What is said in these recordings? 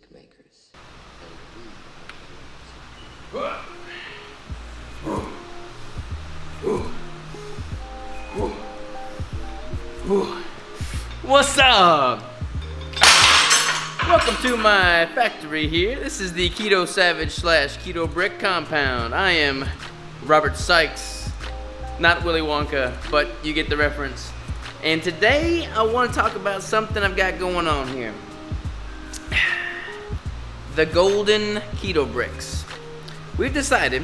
music makers, and we are the music. What's up? Welcome to my factory here. This is the Keto Savage / Keto Brick compound. I am Robert Sykes, not Willy Wonka, but you get the reference. And today I want to talk about something I've got going on here. The golden Keto Bricks. We've decided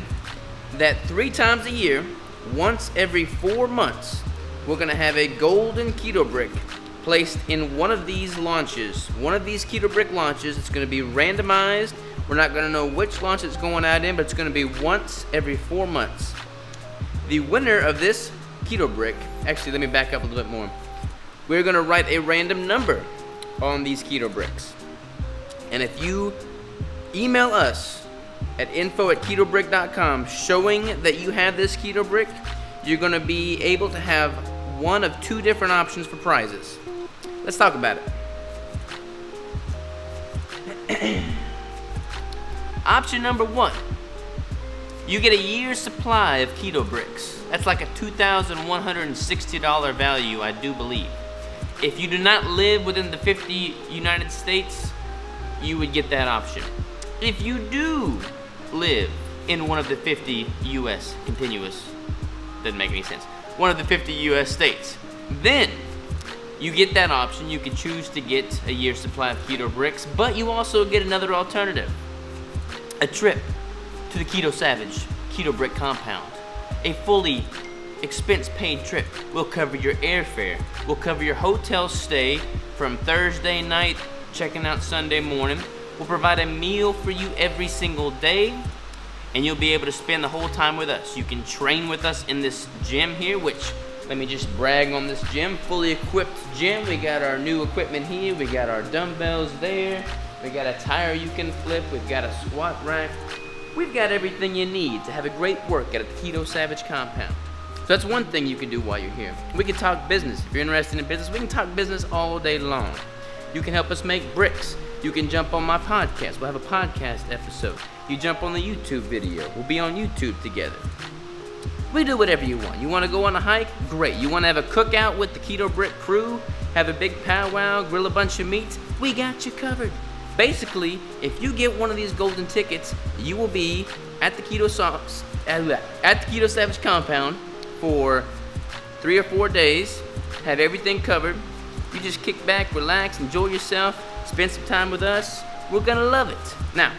that 3 times a year, once every 4 months, we're gonna have a golden Keto Brick placed in one of these launches. One of these Keto Brick launches. It's gonna be randomized. We're not gonna know which launch it's going out in, but it's gonna be once every 4 months. The winner of this Keto Brick, actually let me back up a little bit more. We're gonna write a random number on these Keto Bricks. And if you email us at info@ketobrick.com showing that you have this Keto Brick, you're gonna be able to have one of 2 different options for prizes. Let's talk about it. Option number 1, you get a year's supply of Keto Bricks. That's like a $2,160 value, I do believe. If you do not live within the 50 United States, you would get that option. If you do live in one of the 50 US continuous, doesn't make any sense, one of the 50 US states, then you get that option. You can choose to get a year's supply of Keto Bricks, but you also get another alternative. A trip to the Keto Savage Keto Brick compound. A fully expense-paid trip. We'll cover your airfare. We'll cover your hotel stay from Thursday night, checking out Sunday morning. We'll provide a meal for you every single day, and you'll be able to spend the whole time with us. You can train with us in this gym here, which, let me just brag on this gym. Fully equipped gym. We got our new equipment here. We got our dumbbells there. We got a tire you can flip. We've got a squat rack. We've got everything you need to have a great workout at the Keto Savage compound. So that's one thing you can do while you're here. We can talk business. If you're interested in business, we can talk business all day long. You can help us make bricks. You can jump on my podcast. We'll have a podcast episode. You jump on the YouTube video. We'll be on YouTube together. We do whatever you want. You want to go on a hike? Great. You want to have a cookout with the Keto Brick crew? Have a big powwow, grill a bunch of meats? We got you covered. Basically, if you get one of these golden tickets, you will be at the Keto Savage compound for 3 or 4 days. Have everything covered. You just kick back, relax, enjoy yourself, spend some time with us. We're gonna love it. Now,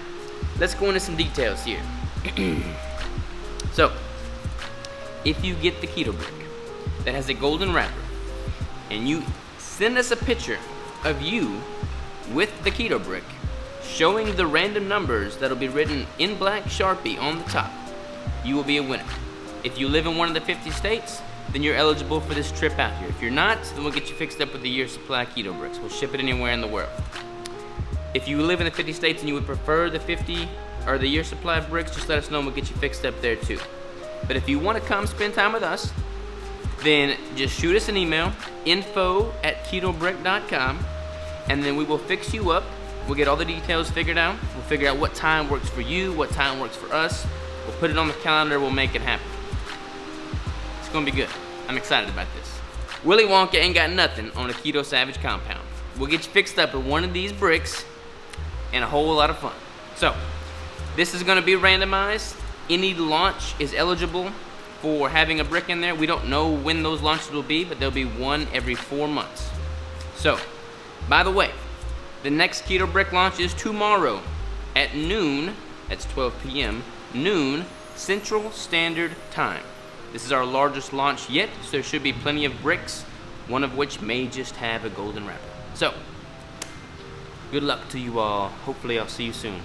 let's go into some details here. So, if you get the Keto Brick that has a golden wrapper, and you send us a picture of you with the Keto Brick, showing the random numbers that'll be written in black Sharpie on the top, you will be a winner. If you live in one of the 50 states, then you're eligible for this trip out here. If you're not, then we'll get you fixed up with a year's supply of Keto Bricks. We'll ship it anywhere in the world. If you live in the 50 states and you would prefer the 50 or the year supply of bricks, just let us know and we'll get you fixed up there too. But if you want to come spend time with us, then just shoot us an email, info@ketobrick.com, and then we will fix you up. We'll get all the details figured out. We'll figure out what time works for you, what time works for us. We'll put it on the calendar, we'll make it happen. It's gonna be good. I'm excited about this. Willy Wonka ain't got nothing on a Keto Savage compound. We'll get you fixed up with one of these bricks and a whole lot of fun. So, this is gonna be randomized. Any launch is eligible for having a brick in there. We don't know when those launches will be, but there'll be one every 4 months. So, by the way, the next Keto Brick launch is tomorrow at noon, that's 12 p.m., noon Central Standard Time. This is our largest launch yet, so there should be plenty of bricks, one of which may just have a golden wrapper. So, good luck to you all. Hopefully I'll see you soon.